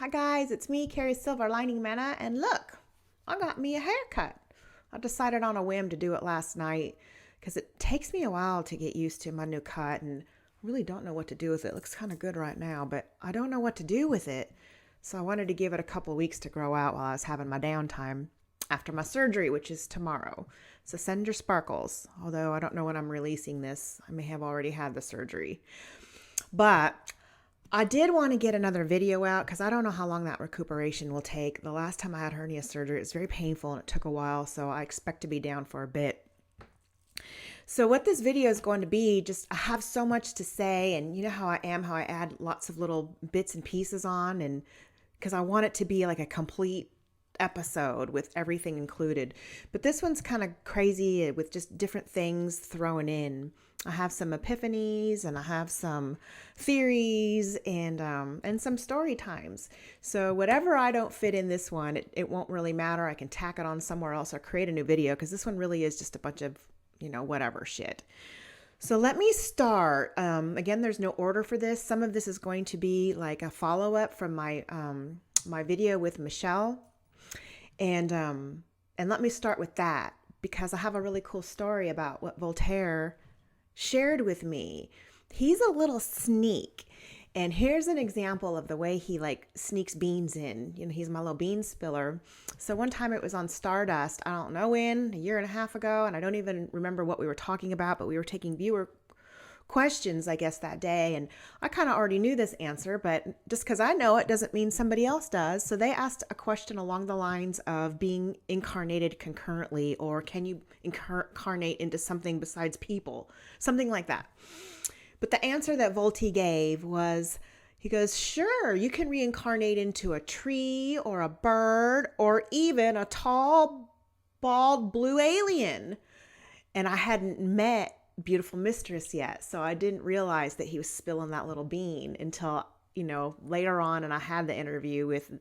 guys, it's me, Carrie Silver, Lining Manna, and look, I got me a haircut. I decided on a whim to do it last night because it takes me a while to get used to my new cut and really don't know what to do with it. It looks kind of good right now, but I don't know what to do with it. So I wanted to give it a couple weeks to grow out while I was having my downtime after my surgery, which is tomorrow. So send your sparkles, although I don't know when I'm releasing this. I may have already had the surgery. But I did want to get another video out because I don't know how long that recuperation will take. The last time I had hernia surgery, it was very painful and it took a while, so I expect to be down for a bit. So what this video is going to be, just I have so much to say, and you know how I am, how I add lots of little bits and pieces on, and because I want it to be like a complete episode with everything included. But this one's kind of crazy with just different things thrown in. I have some epiphanies and I have some theories and some story times. So whatever I don't fit in this one, it won't really matter. I can tack it on somewhere else or create a new video because this one really is just a bunch of, whatever shit. So let me start. Again, there's no order for this. Some of this is going to be like a follow-up from my my video with Michelle. And let me start with that because I have a really cool story about what Voltaire shared with me. He's a little sneak. And here's an example of the way he sneaks beans in. He's my little bean spiller. So one time it was on Stardust, I don't know when, a year and a half ago, and I don't even remember what we were talking about, but we were taking viewer questions, I guess, that day. And I kind of already knew this answer, but just because I know it doesn't mean somebody else does. So they asked a question along the lines of being incarnated concurrently, or can you incarnate into something besides people? Something like that. But the answer that Voltaire gave was, he goes, sure, you can reincarnate into a tree or a bird or even a tall, bald, blue alien. And I hadn't met Beautiful Mistress yet, so I didn't realize that he was spilling that little bean until later on, and I had the interview with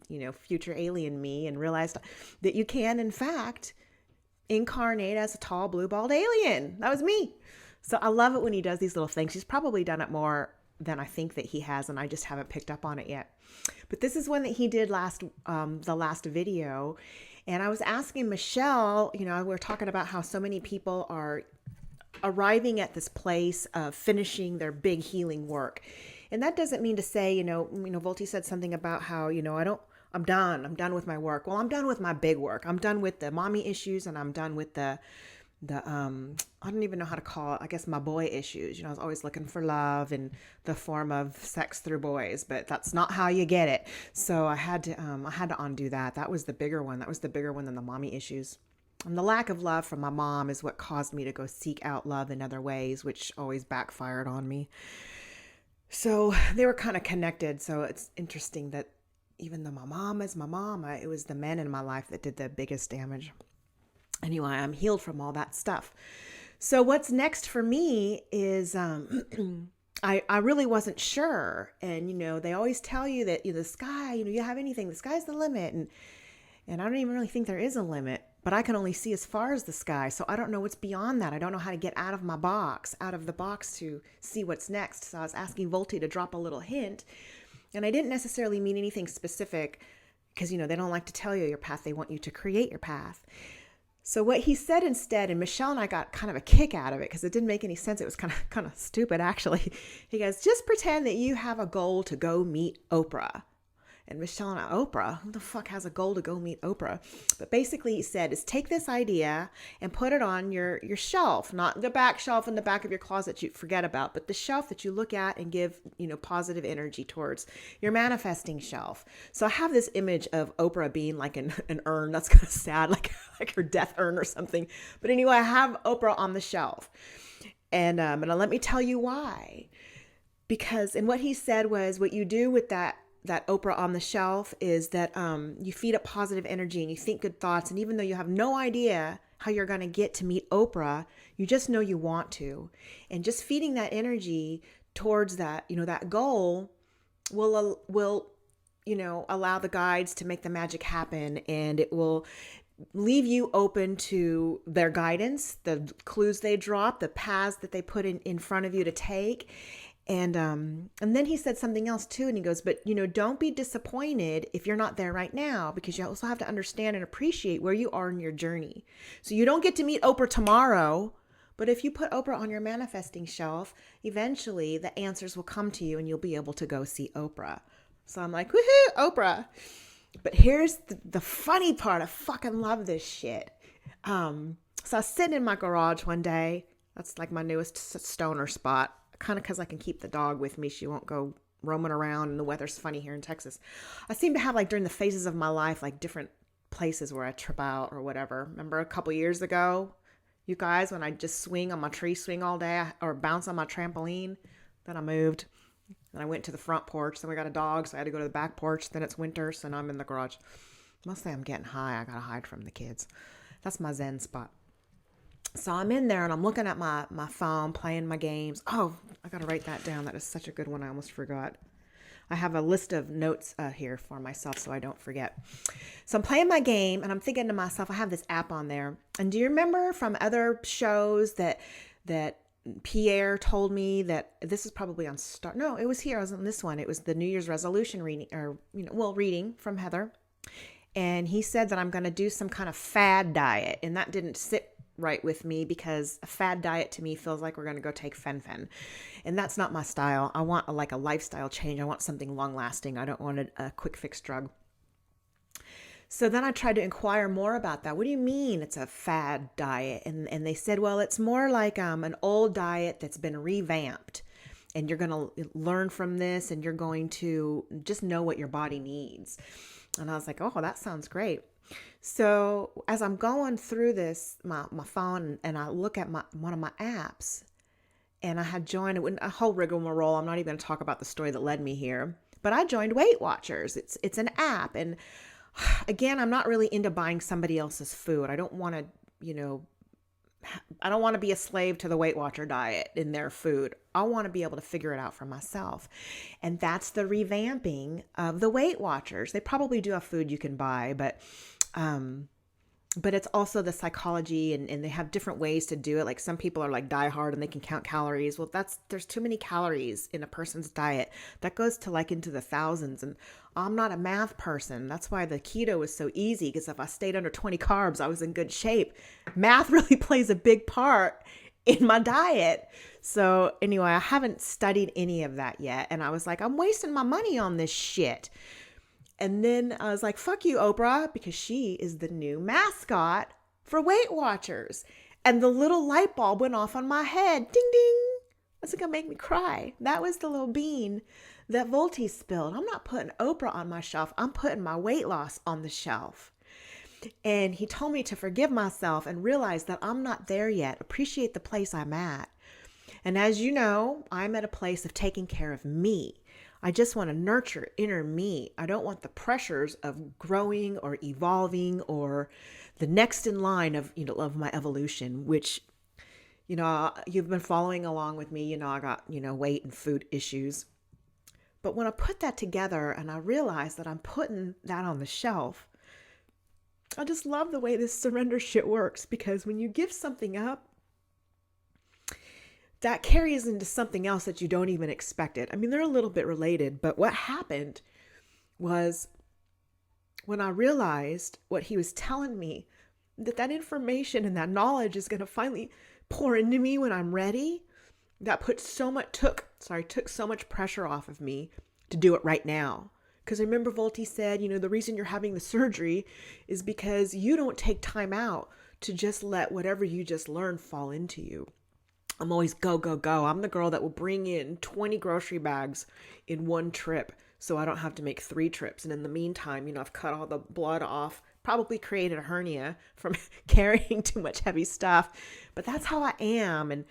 future alien me and realized that you can in fact incarnate as a tall blue bald alien. That was me. So I love it when he does these little things. He's probably done it more than I think that he has, and I just haven't picked up on it yet. But this is one that he did the last video, and I was asking Michelle, we were talking about how so many people are arriving at this place of finishing their big healing work. And that doesn't mean to say, Voltaire said something about how, I'm done with my work. Well, I'm done with my big work. I'm done with the mommy issues, and I'm done with the I don't even know how to call it. I guess my boy issues. I was always looking for love in the form of sex through boys, but that's not how you get it. So I had to undo that. That was the bigger one. That was the bigger one than the mommy issues. And the lack of love from my mom is what caused me to go seek out love in other ways, which always backfired on me. So they were kind of connected. So it's interesting that even though my mom is my mom, it was the men in my life that did the biggest damage. Anyway, I'm healed from all that stuff. So what's next for me is I really wasn't sure. And, they always tell you that the sky, you have anything, the sky's the limit. And I don't even really think there is a limit, but I can only see as far as the sky. So I don't know what's beyond that. I don't know how to get out of the box to see what's next. So I was asking Voltaire to drop a little hint. And I didn't necessarily mean anything specific because, they don't like to tell you your path. They want you to create your path. So what he said instead, and Michelle and I got kind of a kick out of it because it didn't make any sense. It was kind of stupid, actually. He goes, just pretend that you have a goal to go meet Oprah. And Michelle and I, Oprah? Who the fuck has a goal to go meet Oprah? But basically he said is take this idea and put it on your shelf, not the back shelf in the back of your closet you forget about, but the shelf that you look at and give, positive energy towards, your manifesting shelf. So I have this image of Oprah being like an urn. That's kind of sad, like her death urn or something. But anyway, I have Oprah on the shelf. And let me tell you why. Because, and what he said was what you do with that Oprah on the shelf is that you feed it positive energy and you think good thoughts. And even though you have no idea how you're going to get to meet Oprah, you just know you want to. And just feeding that energy towards that, that goal will allow the guides to make the magic happen. And it will leave you open to their guidance, the clues they drop, the paths that they put in front of you to take. And then he said something else too. And he goes, but don't be disappointed if you're not there right now, because you also have to understand and appreciate where you are in your journey. So you don't get to meet Oprah tomorrow, but if you put Oprah on your manifesting shelf, eventually the answers will come to you and you'll be able to go see Oprah. So I'm like, woohoo, Oprah. But here's the funny part. I fucking love this shit. So I was sitting in my garage one day. That's like my newest stoner spot. Kind of because I can keep the dog with me. She won't go roaming around, and the weather's funny here in Texas. I seem to have, like, during the phases of my life, like different places where I trip out or whatever. Remember a couple years ago, you guys, when I just swing on my tree swing all day or bounce on my trampoline? Then I moved. Then I went to the front porch. Then we got a dog, so I had to go to the back porch. Then it's winter, so now I'm in the garage. Mostly I'm getting high. I got to hide from the kids. That's my Zen spot. So I'm in there and I'm looking at my phone, playing my games. Oh, I got to write that down. That is such a good one. I almost forgot. I have a list of notes here for myself so I don't forget. So I'm playing my game and I'm thinking to myself, I have this app on there. And do you remember from other shows that Pierre told me that this is probably on Star? No, it was here. I was on this one. It was the New Year's resolution reading, or reading from Heather. And he said that I'm going to do some kind of fad diet, and that didn't sit right with me, because a fad diet to me feels like we're going to go take fen-phen, and that's not my style. I want a lifestyle change. I want something long lasting. I don't want a quick fix drug. So then I tried to inquire more about that. What do you mean it's a fad diet? And they said, well, it's more like an old diet that's been revamped, and you're going to learn from this, and you're going to just know what your body needs. And I was like, oh, that sounds great. So as I'm going through this, my phone, and I look at one of my apps, and I had joined a whole rigmarole. I'm not even going to talk about the story that led me here, but I joined Weight Watchers. It's an app. And again, I'm not really into buying somebody else's food. I don't want to, I don't want to be a slave to the Weight Watcher diet in their food. I want to be able to figure it out for myself. And that's the revamping of the Weight Watchers. They probably do have food you can buy, but it's also the psychology, and they have different ways to do it. Like some people are like die hard and they can count calories. Well, there's too many calories in a person's diet. That goes to like into the thousands. And I'm not a math person. That's why the keto was so easy, because if I stayed under 20 carbs, I was in good shape. Math really plays a big part in my diet. So anyway, I haven't studied any of that yet. And I was like, I'm wasting my money on this shit. And then I was like, fuck you, Oprah, because she is the new mascot for Weight Watchers. And the little light bulb went off on my head. Ding, ding. That's going to make me cry. That was the little bean that Volti spilled. I'm not putting Oprah on my shelf. I'm putting my weight loss on the shelf. And he told me to forgive myself and realize that I'm not there yet. Appreciate the place I'm at. And as you know, I'm at a place of taking care of me. I just want to nurture inner me. I don't want the pressures of growing or evolving or the next in line of my evolution, which, you've been following along with me. I got, weight and food issues. But when I put that together and I realize that I'm putting that on the shelf, I just love the way this surrender shit works, because when you give something up, that carries into something else that you don't even expect it. I mean, they're a little bit related, but what happened was when I realized what he was telling me, that information and that knowledge is going to finally pour into me when I'm ready, that took so much pressure off of me to do it right now. Because I remember Volti said, the reason you're having the surgery is because you don't take time out to just let whatever you just learned fall into you. I'm always go, go, go. I'm the girl that will bring in 20 grocery bags in one trip so I don't have to make 3 trips. And in the meantime, I've cut all the blood off, probably created a hernia from carrying too much heavy stuff. But that's how I am. And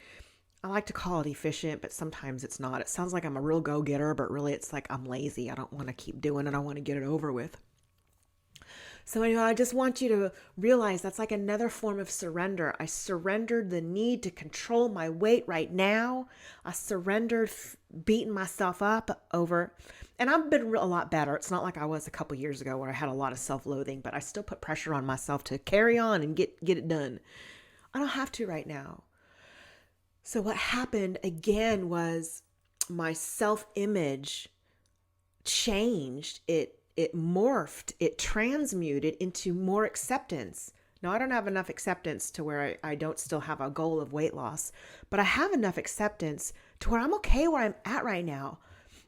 I like to call it efficient, but sometimes it's not. It sounds like I'm a real go-getter, but really it's like I'm lazy. I don't want to keep doing it. I want to get it over with. So anyway, I just want you to realize that's like another form of surrender. I surrendered the need to control my weight right now. I surrendered beating myself up over, and I've been a lot better. It's not like I was a couple years ago where I had a lot of self-loathing, but I still put pressure on myself to carry on and get it done. I don't have to right now. So what happened again was my self-image changed. It morphed, it transmuted into more acceptance. Now, I don't have enough acceptance to where I don't still have a goal of weight loss, but I have enough acceptance to where I'm okay where I'm at right now.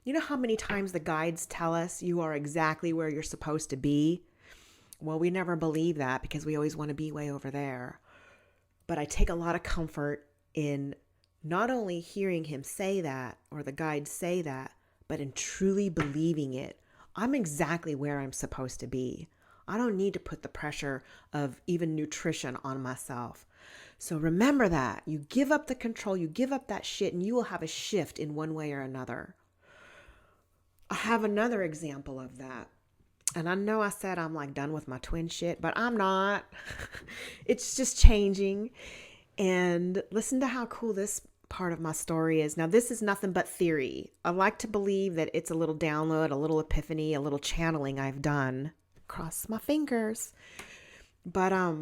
You know how many times the guides tell us you are exactly where you're supposed to be? Well, we never believe that because we always want to be way over there. But I take a lot of comfort in not only hearing him say that or the guides say that, but in truly believing it. I'm exactly where I'm supposed to be. I don't need to put the pressure of even nutrition on myself. So remember that. You give up the control, you give up that shit, and you will have a shift in one way or another. I have another example of that. And I know I said I'm like done with my twin shit, but I'm not. It's just changing. And listen to how cool this part of my story is. Now, this is nothing but theory. I like to believe that it's a little download, a little epiphany, a little channeling I've done. Cross my fingers. But I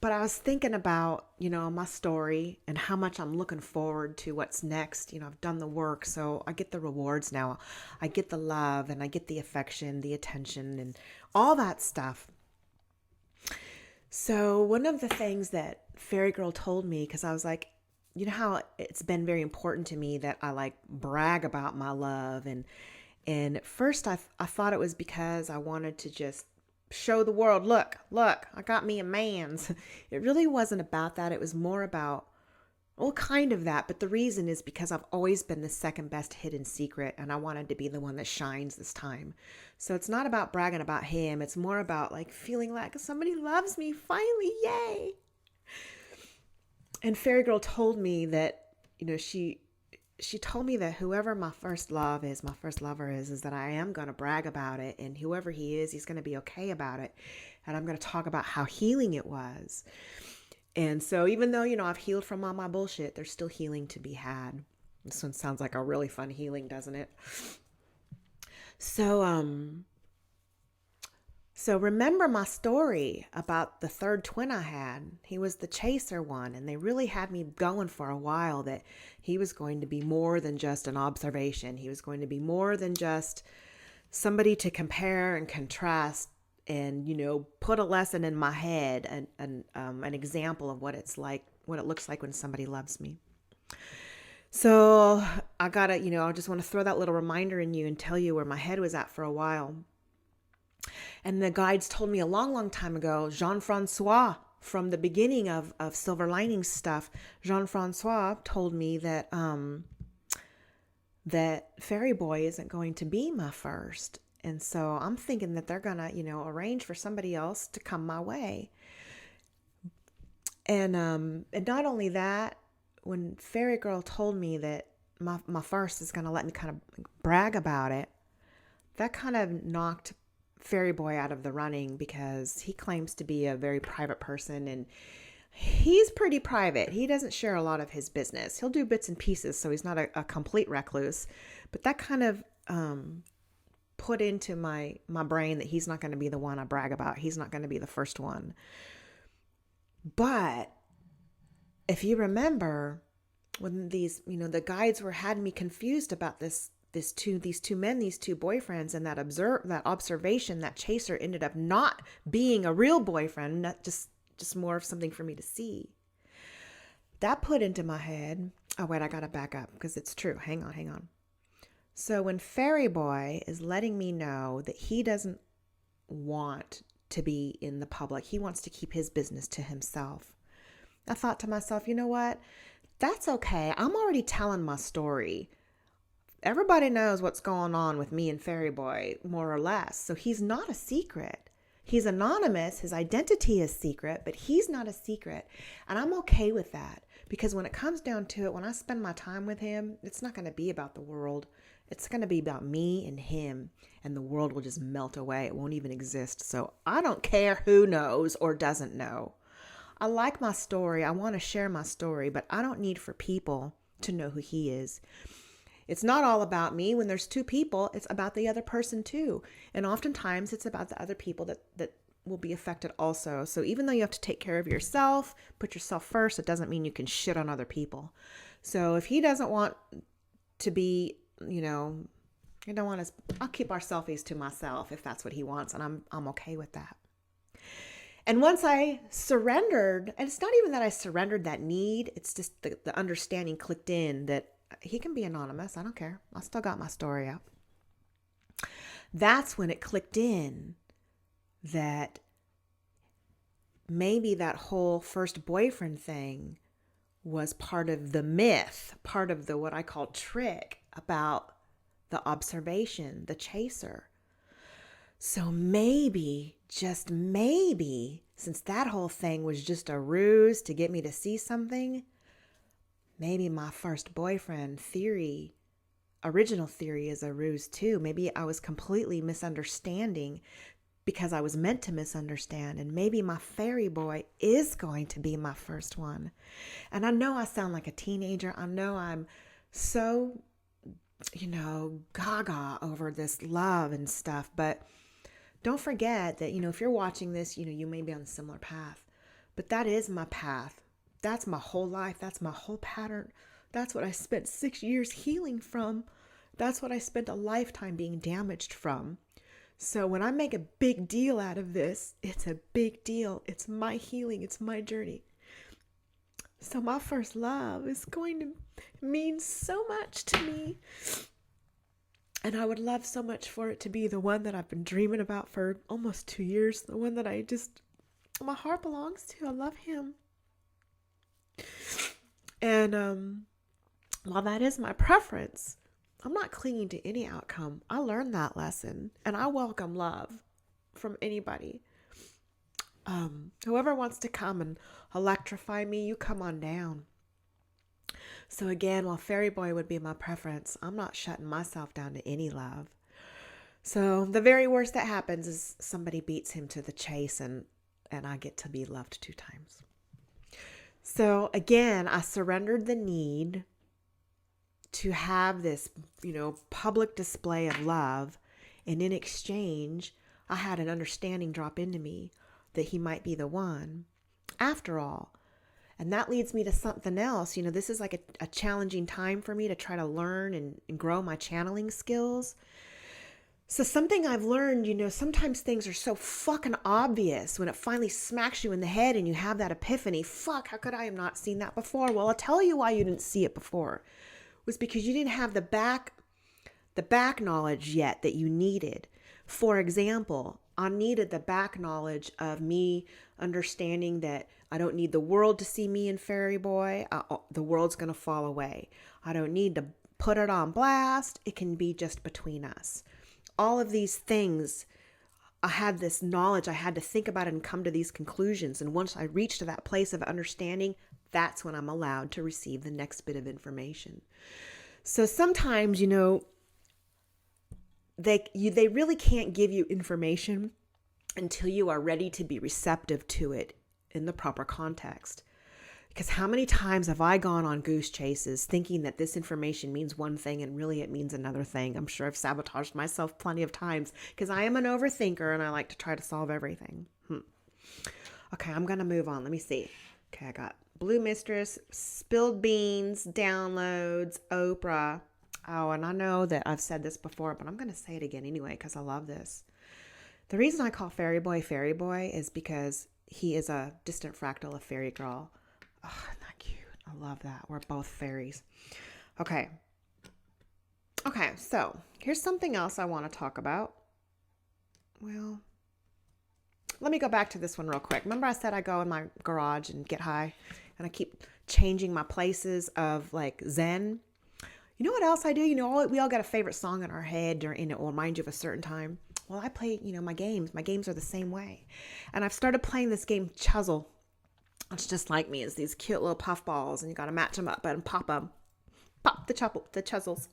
was thinking about, my story and how much I'm looking forward to what's next. I've done the work, so I get the rewards now. I get the love and I get the affection, the attention, and all that stuff. So one of the things that Fairy Girl told me, because I was like, you know how it's been very important to me that I like brag about my love. And at first I thought it was because I wanted to just show the world, look, I got me a man's. It really wasn't about that. It was more about, well, kind of that. But the reason is because I've always been the second best hidden secret, and I wanted to be the one that shines this time. So it's not about bragging about him. It's more about like feeling like somebody loves me finally. Yay. And Fairy Girl told me that, she told me that whoever my first lover is that I am going to brag about it. And whoever he is, he's going to be okay about it. And I'm going to talk about how healing it was. And so even though, I've healed from all my bullshit, there's still healing to be had. This one sounds like a really fun healing, doesn't it? So remember my story about the third twin I had. He was the chaser one, and they really had me going for a while that he was going to be more than just an observation. He was going to be more than just somebody to compare and contrast and, put a lesson in my head, an example of what it's like, what it looks like when somebody loves me. So I gotta, I just want to throw that little reminder in you and tell you where my head was at for a while. And the guides told me a long, long time ago, Jean-Francois, from the beginning of Silver Linings stuff, Jean-Francois told me that that Fairy Boy isn't going to be my first. And so I'm thinking that they're going to, arrange for somebody else to come my way. And not only that, when Fairy Girl told me that my first is going to let me kind of brag about it, that kind of knocked Fairy Boy out of the running because he claims to be a very private person and he's pretty private. He doesn't share a lot of his business. He'll do bits and pieces, so he's not a complete recluse. But that kind of put into my brain that he's not going to be the one I brag about. He's not going to be the first one. But if you remember when these, the guides had me confused about these two boyfriends, and that observation, that chaser ended up not being a real boyfriend, not just more of something for me to see. That put into my head, oh wait, I gotta back up because it's true. Hang on. So when Fairy Boy is letting me know that he doesn't want to be in the public, he wants to keep his business to himself, I thought to myself, you know what? That's okay. I'm already telling my story. Everybody knows what's going on with me and Fairy Boy, more or less. So he's not a secret. He's anonymous. His identity is secret, but he's not a secret. And I'm okay with that because when it comes down to it, when I spend my time with him, it's not going to be about the world. It's going to be about me and him, and the world will just melt away. It won't even exist. So I don't care who knows or doesn't know. I like my story. I want to share my story, but I don't need for people to know who he is. It's not all about me. When there's two people, it's about the other person too. And oftentimes it's about the other people that will be affected also. So even though you have to take care of yourself, put yourself first, it doesn't mean you can shit on other people. So if he doesn't want to be, I don't want to, I'll keep our selfies to myself if that's what he wants. And I'm okay with that. And once I surrendered, and it's not even that I surrendered that need, it's just the understanding clicked in that he can be anonymous. I don't care. I still got my story up. That's when it clicked in that maybe that whole first boyfriend thing was part of the myth, part of the what I call trick about the observation, the chaser. So maybe, just maybe, since that whole thing was just a ruse to get me to see something, maybe my first boyfriend theory, original theory, is a ruse too. Maybe I was completely misunderstanding because I was meant to misunderstand. And maybe my fairy boy is going to be my first one. And I know I sound like a teenager. I know I'm so, gaga over this love and stuff. But don't forget that, if you're watching this, you may be on a similar path. But that is my path. That's my whole life. That's my whole pattern. That's what I spent 6 years healing from. That's what I spent a lifetime being damaged from. So when I make a big deal out of this, it's a big deal. It's my healing. It's my journey. So my first love is going to mean so much to me. And I would love so much for it to be the one that I've been dreaming about for almost 2 years. The one that my heart belongs to. I love him. And while that is my preference, I'm not clinging to any outcome. I learned that lesson, and I welcome love from anybody. Whoever wants to come and electrify me, you come on down. So again, while Fairy Boy would be my preference, I'm not shutting myself down to any love. So the very worst that happens is somebody beats him to the chase, and I get to be loved 2 times. So again, I surrendered the need to have this, public display of love. And in exchange, I had an understanding drop into me that he might be the one after all. And that leads me to something else. This is like a challenging time for me to try to learn and grow my channeling skills. So something I've learned, sometimes things are so fucking obvious when it finally smacks you in the head and you have that epiphany. Fuck, how could I have not seen that before? Well, I'll tell you why you didn't see it before. It was because you didn't have the back knowledge yet that you needed. For example, I needed the back knowledge of me understanding that I don't need the world to see me and Fairy Boy. The world's going to fall away. I don't need to put it on blast. It can be just between us. All of these things, I had this knowledge. I had to think about it and come to these conclusions. And once I reached to that place of understanding, that's when I'm allowed to receive the next bit of information. So sometimes, they really can't give you information until you are ready to be receptive to it in the proper context. Because how many times have I gone on goose chases thinking that this information means one thing and really it means another thing? I'm sure I've sabotaged myself plenty of times because I am an overthinker and I like to try to solve everything. Okay, I'm going to move on. Let me see. Okay, I got Blue Mistress, Spilled Beans, Downloads, Oprah. Oh, and I know that I've said this before, but I'm going to say it again anyway because I love this. The reason I call Fairy Boy is because he is a distant fractal of Fairy Girl. Oh, isn't that cute? I love that. We're both fairies. Okay, so here's something else I want to talk about. Well, let me go back to this one real quick. Remember I said I go in my garage and get high, and I keep changing my places of like Zen. You know what else I do? We all got a favorite song in our head, and it will remind you of a certain time. Well, I play, my games. My games are the same way. And I've started playing this game, Chuzzle. It's just like me. It's these cute little puff balls, and you got to match them up and pop them. Pop the chuzzles.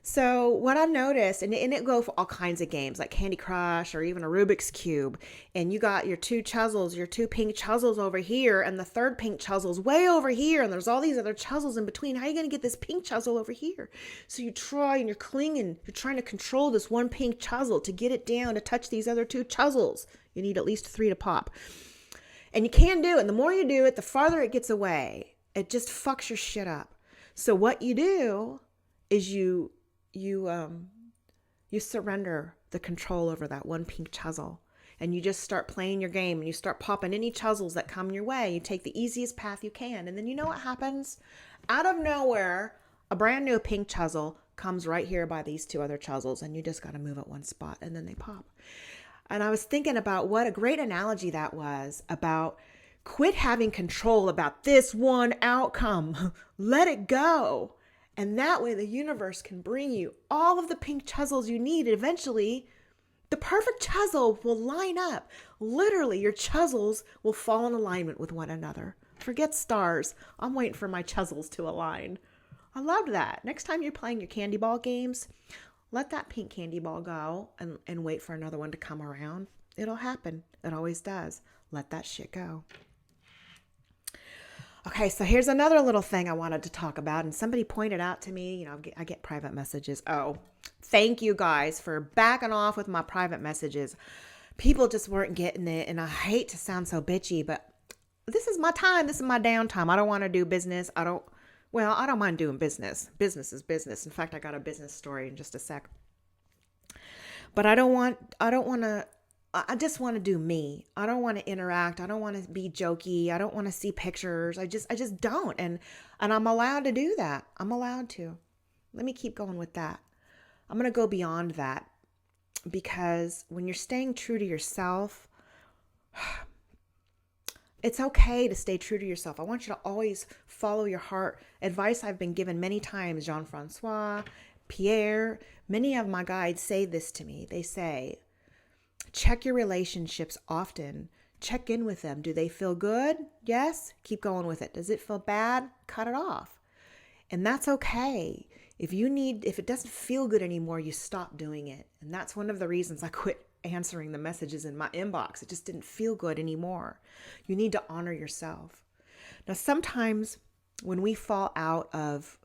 So what I noticed, and it go for all kinds of games like Candy Crush or even a Rubik's Cube, and you got your 2 chuzzles, your 2 pink chuzzles over here, and the third pink chuzzle's way over here, and there's all these other chuzzles in between. How are you going to get this pink chuzzle over here? So you try, and you're clinging, you're trying to control this one pink chuzzle to get it down to touch these other 2 chuzzles. You need at least 3 to pop. And you can do it. And the more you do it, the farther it gets away. It just fucks your shit up. So what you do is you surrender the control over that one pink chisel, and you just start playing your game, and you start popping any chisels that come your way. You take the easiest path you can, and then you know what happens? Out of nowhere, a brand new pink chisel comes right here by these two other chisels, and you just got to move at one spot, and then they pop. And I was thinking about what a great analogy that was about quit having control about this one outcome. Let it go. And that way the universe can bring you all of the pink chisels you need. Eventually, the perfect chisel will line up. Literally, your chisels will fall in alignment with one another. Forget stars. I'm waiting for my chisels to align. I loved that. Next time you're playing your candy ball games, let that pink candy ball go and wait for another one to come around. It'll happen. It always does. Let that shit go. Okay, so here's another little thing I wanted to talk about, and somebody pointed out to me, I get private messages. Oh, thank you guys for backing off with my private messages. People just weren't getting it, and I hate to sound so bitchy, but this is my time. This is my downtime. I don't want to do business. I don't mind doing business. Business is business. In fact, I got a business story in just a sec. But I just want to do me. I don't want to interact. I don't want to be jokey. I don't want to see pictures. I just don't. And I'm allowed to do that. I'm allowed to. Let me keep going with that. I'm going to go beyond that, because when you're staying true to yourself, it's okay to stay true to yourself. I want you to always follow your heart. Advice I've been given many times, Jean-Francois, Pierre, many of my guides say this to me. They say, check your relationships often. Check in with them. Do they feel good? Yes. Keep going with it. Does it feel bad? Cut it off. And that's okay. If it doesn't feel good anymore, you stop doing it. And that's one of the reasons I quit answering the messages in my inbox. It just didn't feel good anymore. You need to honor yourself. Now, sometimes when we fall out of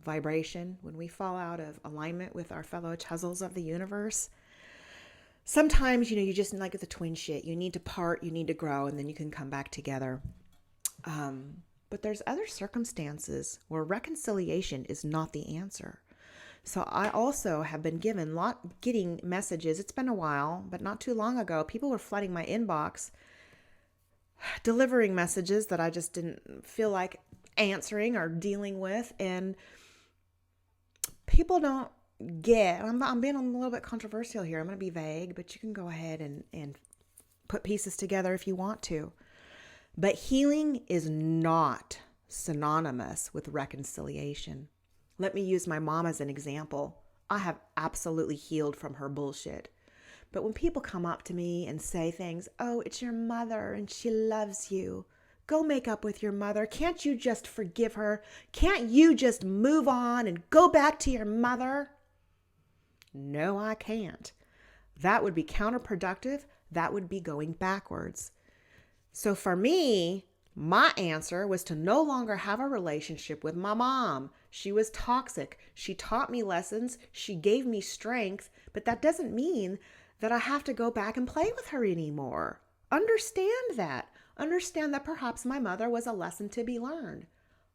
vibration, when we fall out of alignment with our fellow chisels of the universe, sometimes, you just like the twin shit. You need to part, you need to grow, and then you can come back together. But there's other circumstances where reconciliation is not the answer. So I also have been getting messages. It's been a while, but not too long ago, people were flooding my inbox, delivering messages that I just didn't feel like answering or dealing with. And people don't get, I'm being a little bit controversial here. I'm going to be vague, but you can go ahead and put pieces together if you want to. But healing is not synonymous with reconciliation. Let me use my mom as an example. I have absolutely healed from her bullshit. But when people come up to me and say things, oh, it's your mother and she loves you. Go make up with your mother. Can't you just forgive her? Can't you just move on and go back to your mother? No, I can't. That would be counterproductive. That would be going backwards. So for me, my answer was to no longer have a relationship with my mom. She was toxic. She taught me lessons. She gave me strength, but that doesn't mean that I have to go back and play with her anymore. Understand that. Understand that perhaps my mother was a lesson to be learned.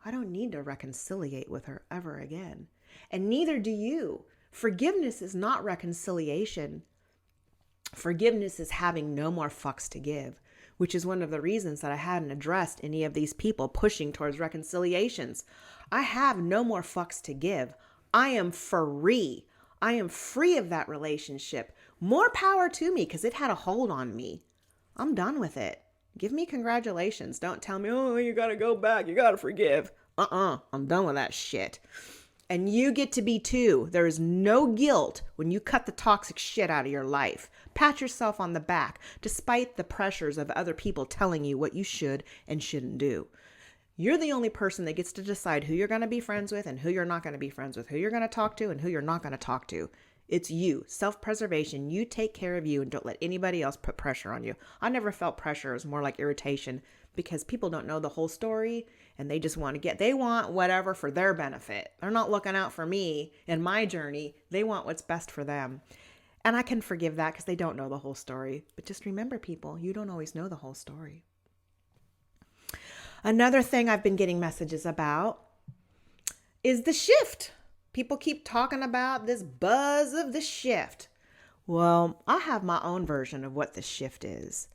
I don't need to reconciliate with her ever again. And neither do you. Forgiveness is not reconciliation. Forgiveness is having no more fucks to give, which is one of the reasons that I hadn't addressed any of these people pushing towards reconciliations. I have no more fucks to give. I am free. I am free of that relationship. More power to me because it had a hold on me. I'm done with it. Give me congratulations. Don't tell me, oh, you got to go back. You got to forgive. I'm done with that shit. And you get to be too. There is no guilt when you cut the toxic shit out of your life. Pat yourself on the back, despite the pressures of other people telling you what you should and shouldn't do. You're the only person that gets to decide who you're going to be friends with and who you're not going to be friends with, who you're going to talk to and who you're not going to talk to. It's you. Self-preservation. You take care of you and don't let anybody else put pressure on you. I never felt pressure. It was more like irritation because people don't know the whole story and they just they want whatever for their benefit. They're not looking out for me in my journey. They want what's best for them. And I can forgive that because they don't know the whole story. But just remember, people, you don't always know the whole story. Another thing I've been getting messages about is the shift. People keep talking about this buzz of the shift. Well, I have my own version of what the shift is.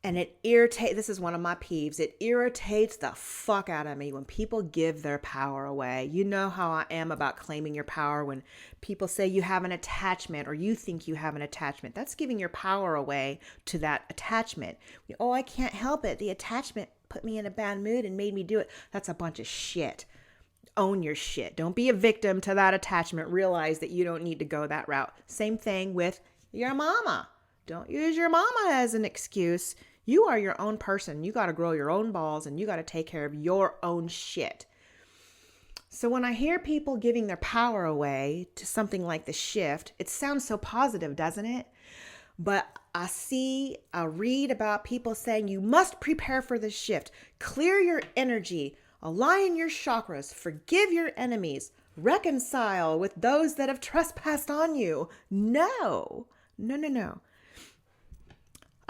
And it irritates, this is one of my peeves. It irritates the fuck out of me when people give their power away. You know how I am about claiming your power when people say you have an attachment or you think you have an attachment. That's giving your power away to that attachment. Oh, I can't help it. The attachment put me in a bad mood and made me do it. That's a bunch of shit. Own your shit. Don't be a victim to that attachment. Realize that you don't need to go that route. Same thing with your mama. Don't use your mama as an excuse. You are your own person. You got to grow your own balls and you got to take care of your own shit. So when I hear people giving their power away to something like the shift, it sounds so positive, doesn't it? But I read about people saying you must prepare for the shift. Clear your energy, align your chakras, forgive your enemies, reconcile with those that have trespassed on you. No.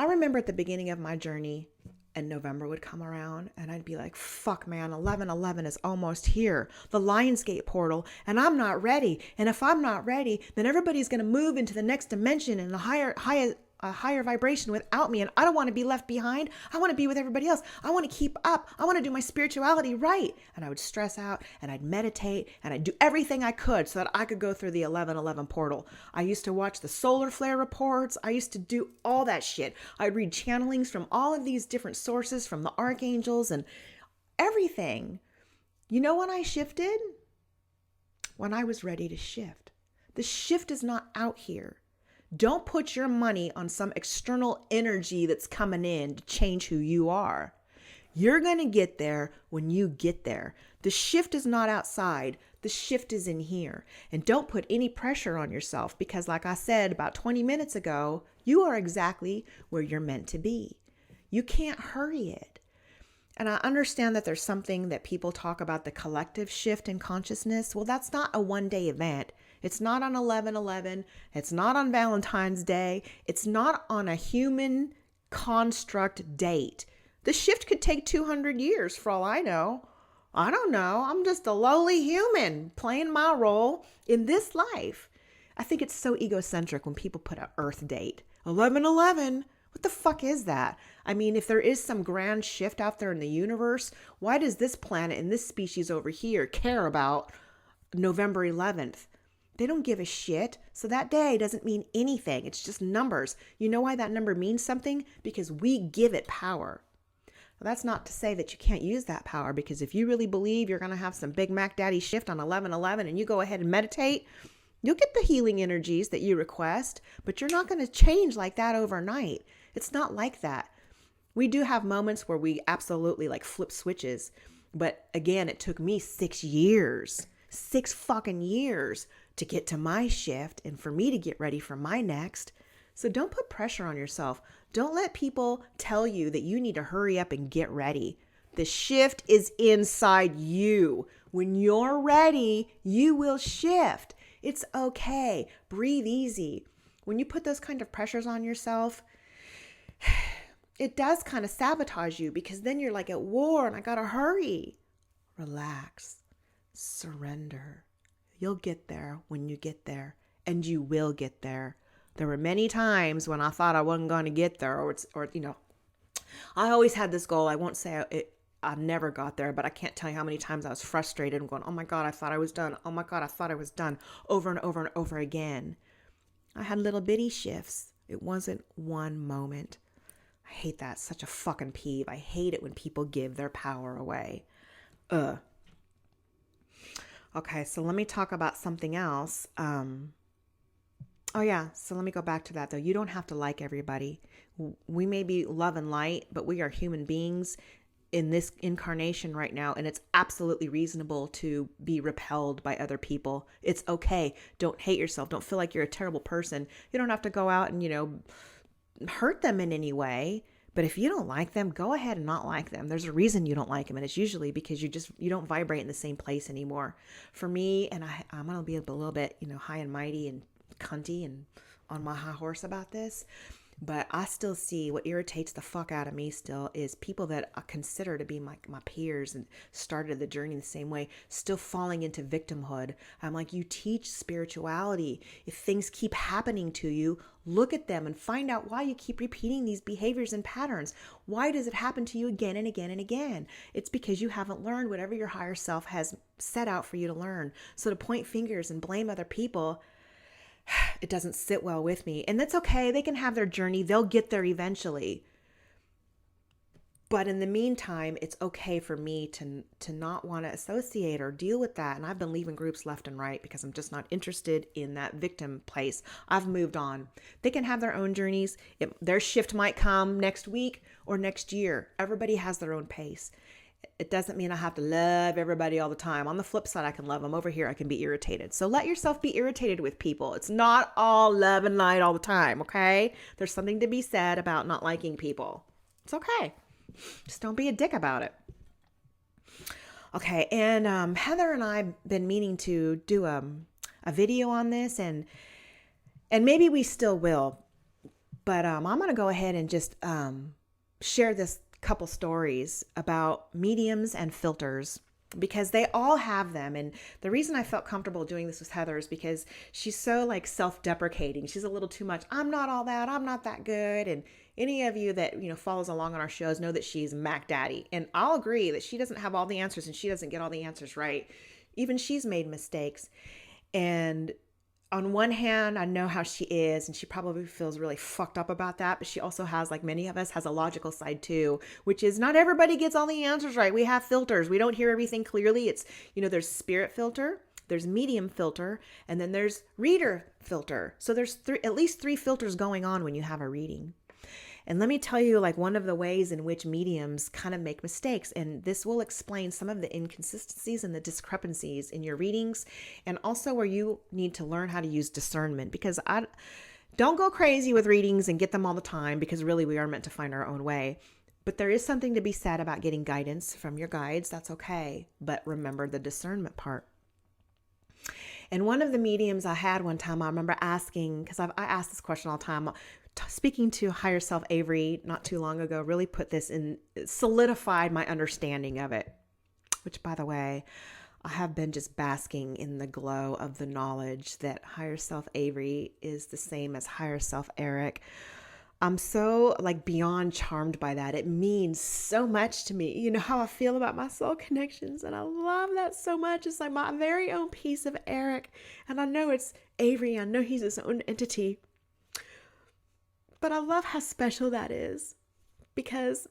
I remember at the beginning of my journey and November would come around and I'd be like, fuck man, 11/11 is almost here. The Lionsgate portal and I'm not ready. And if I'm not ready, then everybody's going to move into the next dimension and a higher vibration without me. And I don't want to be left behind. I want to be with everybody else. I want to keep up. I want to do my spirituality right. And I would stress out and I'd meditate and I'd do everything I could so that I could go through the 11/11 portal. I used to watch the solar flare reports. I used to do all that shit. I'd read channelings from all of these different sources, from the archangels and everything. You know when I shifted? When I was ready to shift. The shift is not out here. Don't put your money on some external energy that's coming in to change who you are. You're going to get there when you get there. The shift is not outside. The shift is in here. And don't put any pressure on yourself because, like I said about 20 minutes ago, you are exactly where you're meant to be. You can't hurry it. And I understand that there's something that people talk about, the collective shift in consciousness. Well, that's not a one-day event. It's not on 11/11. It's not on Valentine's Day. It's not on a human construct date. The shift could take 200 years for all I know. I don't know. I'm just a lowly human playing my role in this life. I think it's so egocentric when people put an Earth date. 11/11. What the fuck is that? I mean, if there is some grand shift out there in the universe, why does this planet and this species over here care about November 11th? They don't give a shit. So that day doesn't mean anything. It's just numbers. You know why that number means something? Because we give it power. Well, that's not to say that you can't use that power, because if you really believe you're going to have some Big Mac Daddy shift on 11/11 and you go ahead and meditate, you'll get the healing energies that you request, but you're not going to change like that overnight. It's not like that. We do have moments where we absolutely like flip switches. But again, it took me 6 years, 6 fucking years to get to my shift and for me to get ready for my next. So don't put pressure on yourself. Don't let people tell you that you need to hurry up and get ready. The shift is inside you. When you're ready, you will shift. It's okay. Breathe easy. When you put those kind of pressures on yourself, it does kind of sabotage you, because then you're like at war and I gotta hurry. Relax. Surrender. You'll get there when you get there, and you will get there. There were many times when I thought I wasn't going to get there, or I always had this goal. I won't say I never got there, but I can't tell you how many times I was frustrated and going, oh my God, I thought I was done. Oh my God, I thought I was done, over and over and over again. I had little bitty shifts. It wasn't one moment. I hate that. Such a fucking peeve. I hate it when people give their power away. Okay, so let me talk about something else. So let me go back to that though. You don't have to like everybody. We may be love and light, but we are human beings in this incarnation right now, and it's absolutely reasonable to be repelled by other people. It's okay. Don't hate yourself. Don't feel like you're a terrible person. You don't have to go out and, hurt them in any way. But if you don't like them, go ahead and not like them. There's a reason you don't like them, and it's usually because you don't vibrate in the same place anymore. For me, and I'm going to be a little bit, high and mighty and cunty and on my high horse about this. But I still see what irritates the fuck out of me still is people that I consider to be my peers and started the journey the same way, still falling into victimhood. I'm like, you teach spirituality. If things keep happening to you, look at them and find out why you keep repeating these behaviors and patterns. Why does it happen to you again and again and again? It's because you haven't learned whatever your higher self has set out for you to learn. So to point fingers and blame other people, it doesn't sit well with me. And that's okay. They can have their journey. They'll get there eventually. But in the meantime, it's okay for me to not want to associate or deal with that. And I've been leaving groups left and right because I'm just not interested in that victim place. I've moved on. They can have their own journeys. Their shift might come next week or next year. Everybody has their own pace. It doesn't mean I have to love everybody all the time. On the flip side, I can love them. Over here, I can be irritated. So let yourself be irritated with people. It's not all love and light all the time, okay? There's something to be said about not liking people. It's okay. Just don't be a dick about it. Okay, and Heather and I have been meaning to do a video on this, and maybe we still will. But I'm going to go ahead and just share this couple stories about mediums and filters, because they all have them. And the reason I felt comfortable doing this with Heather is because she's so like self-deprecating. She's a little too much. I'm not all that. I'm not that good. And any of you that, follows along on our shows know that she's Mac Daddy. And I'll agree that she doesn't have all the answers and she doesn't get all the answers right. Even she's made mistakes. And on one hand, I know how she is, and she probably feels really fucked up about that. But she also has, like many of us, has a logical side too, which is not everybody gets all the answers right. We have filters. We don't hear everything clearly. It's, there's spirit filter, there's medium filter, and then there's reader filter. So there's at least three filters going on when you have a reading. And let me tell you, like, one of the ways in which mediums kind of make mistakes, and this will explain some of the inconsistencies and the discrepancies in your readings, and also where you need to learn how to use discernment, because I don't go crazy with readings and get them all the time, because really we are meant to find our own way. But there is something to be said about getting guidance from your guides. That's okay. But remember the discernment part. And one of the mediums I had one time, I remember asking, because I ask this question all the time, speaking to higher self Avery not too long ago, really put this in, solidified my understanding of it, which, by the way, I have been just basking in the glow of the knowledge that higher self Avery is the same as higher self Eric. I'm so beyond charmed by that. It means so much to me. You know how I feel about my soul connections, and I love that so much. It's like my very own piece of Eric, and I know it's Avery. I know he's his own entity. But I love how special that is, because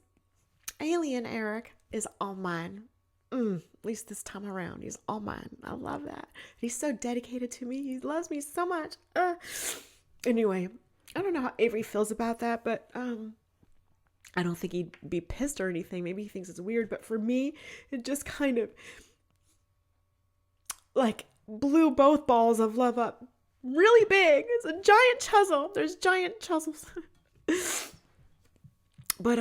alien Eric is all mine. At least this time around, he's all mine. I love that. He's so dedicated to me. He loves me so much. Anyway, I don't know how Avery feels about that, but I don't think he'd be pissed or anything. Maybe he thinks it's weird, but for me, it just kind of blew both balls of love up really big. It's a giant chisel. There's giant chisels. But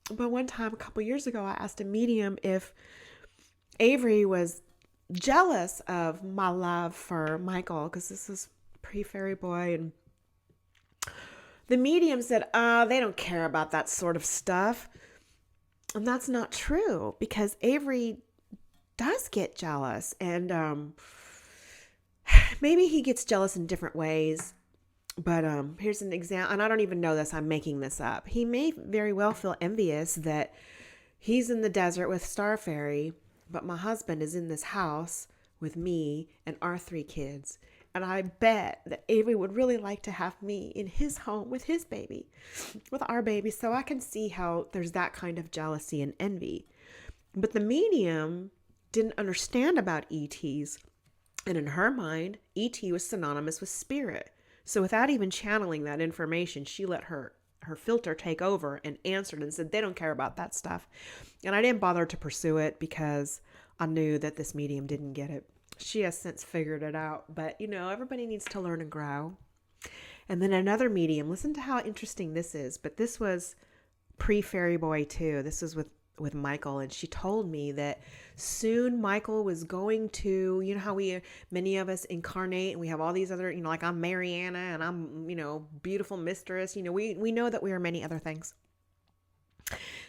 one time a couple years ago, I asked a medium if Avery was jealous of my love for Michael, because this is pre-fairy boy, and the medium said, they don't care about that sort of stuff. And that's not true, because Avery does get jealous, and maybe he gets jealous in different ways. But here's an example, and I don't even know this, I'm making this up. He may very well feel envious that he's in the desert with Star Fairy, but my husband is in this house with me and our 3 kids. And I bet that Avery would really like to have me in his home with his baby, with our baby. So I can see how there's that kind of jealousy and envy. But the medium didn't understand about ETs. And in her mind, ET was synonymous with spirit. So without even channeling that information, she let her filter take over and answered and said, they don't care about that stuff. And I didn't bother to pursue it because I knew that this medium didn't get it. She has since figured it out, but everybody needs to learn and grow. And then another medium, listen to how interesting this is, but this was pre-Fairy Boy too. This is with with Michael, and she told me that soon Michael was going to, you know how many of us incarnate and we have all these other, like I'm Mariana and I'm, beautiful mistress, we know that we are many other things.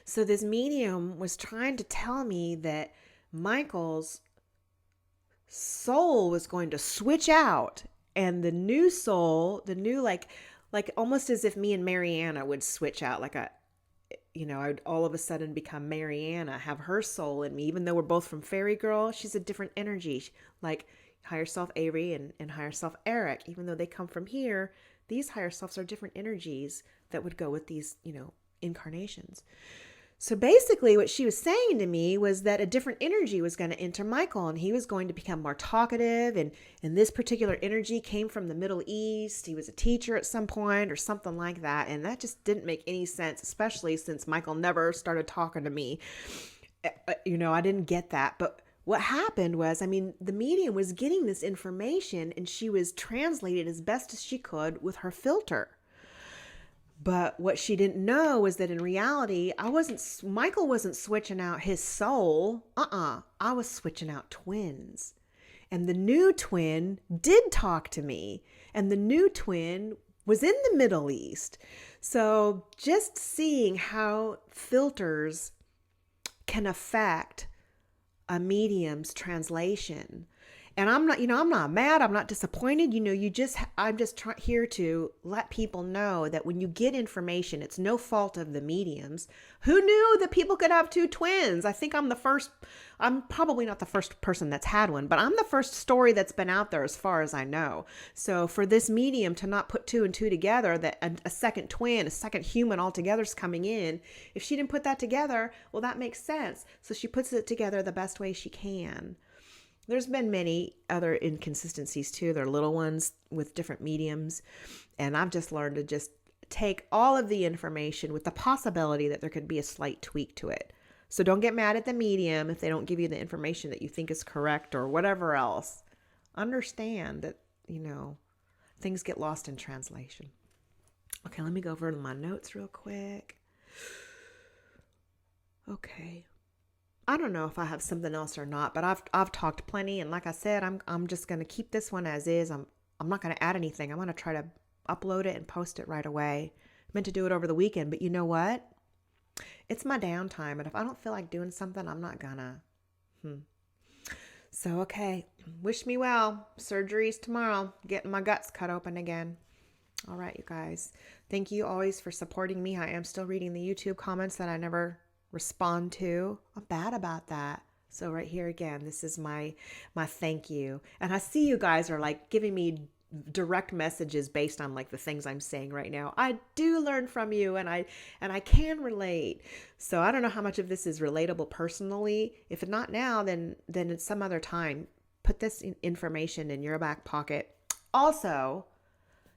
So this medium was trying to tell me that Michael's soul was going to switch out, and the new soul, the new, like almost as if me and Mariana would switch out, like I would all of a sudden become Mariana, have her soul in me, even though we're both from Fairy Girl. She's a different energy, like higher self Avery and higher self Eric. Even though they come from here, these higher selves are different energies that would go with these, incarnations. So basically what she was saying to me was that a different energy was going to enter Michael, and he was going to become more talkative. And this particular energy came from the Middle East. He was a teacher at some point or something like that. And that just didn't make any sense, especially since Michael never started talking to me. I didn't get that. But what happened was, the medium was getting this information and she was translating as best as she could with her filter. But what she didn't know was that in reality, Michael wasn't switching out his soul. I was switching out twins. And the new twin did talk to me. And the new twin was in the Middle East. So just seeing how filters can affect a medium's translation. And I'm not mad. I'm not disappointed. I'm just here to let people know that when you get information, it's no fault of the mediums. Who knew that people could have two twins? I think I'm probably not the first person that's had one, but I'm the first story that's been out there as far as I know. So for this medium to not put two and two together, that a second twin, a second human altogether is coming in, if she didn't put that together, well, that makes sense. So she puts it together the best way she can. There's been many other inconsistencies too. They're little ones with different mediums. And I've just learned to just take all of the information with the possibility that there could be a slight tweak to it. So don't get mad at the medium if they don't give you the information that you think is correct or whatever else. Understand that, things get lost in translation. Okay, let me go over to my notes real quick. Okay. I don't know if I have something else or not, but I've talked plenty, and like I said, I'm just going to keep this one as is. I'm not going to add anything. I'm going to try to upload it and post it right away. I meant to do it over the weekend, but you know what? It's my downtime, and if I don't feel like doing something, I'm not gonna. So okay, wish me well. Surgery's tomorrow. Getting my guts cut open again. All right, you guys. Thank you always for supporting me. I am still reading the YouTube comments that I never respond to. I'm bad about that. So right here again, this is my thank you. And I see you guys are like giving me direct messages based on like the things I'm saying right now. I do learn from you, and I can relate. So I don't know how much of this is relatable personally. If not now, then it's some other time. Put this information in your back pocket. Also,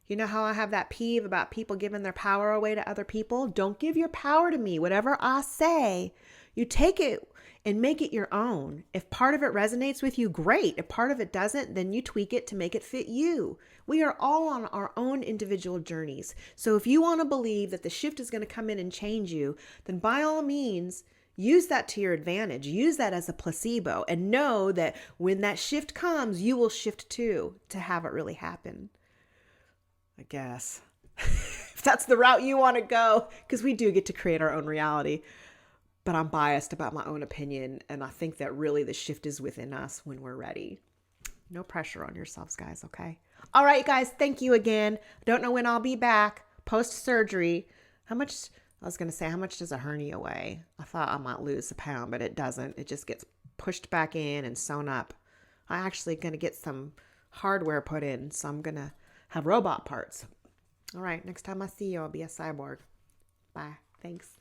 you know how I have that peeve about people giving their power away to other people? Don't give your power to me. Whatever I say, you take it and make it your own. If part of it resonates with you, great. If part of it doesn't, then you tweak it to make it fit you. We are all on our own individual journeys. So if you want to believe that the shift is going to come in and change you, then by all means, use that to your advantage. Use that as a placebo, and know that when that shift comes, you will shift too to have it really happen. I guess. If that's the route you want to go, because we do get to create our own reality. But I'm biased about my own opinion, and I think that really the shift is within us when we're ready. No pressure on yourselves, guys, okay? All right, guys, thank you again. Don't know when I'll be back post-surgery. How much does a hernia weigh? I thought I might lose a pound, but it doesn't. It just gets pushed back in and sewn up. I'm actually going to get some hardware put in, so I'm going to have robot parts. All right, next time I see you, I'll be a cyborg. Bye. Thanks.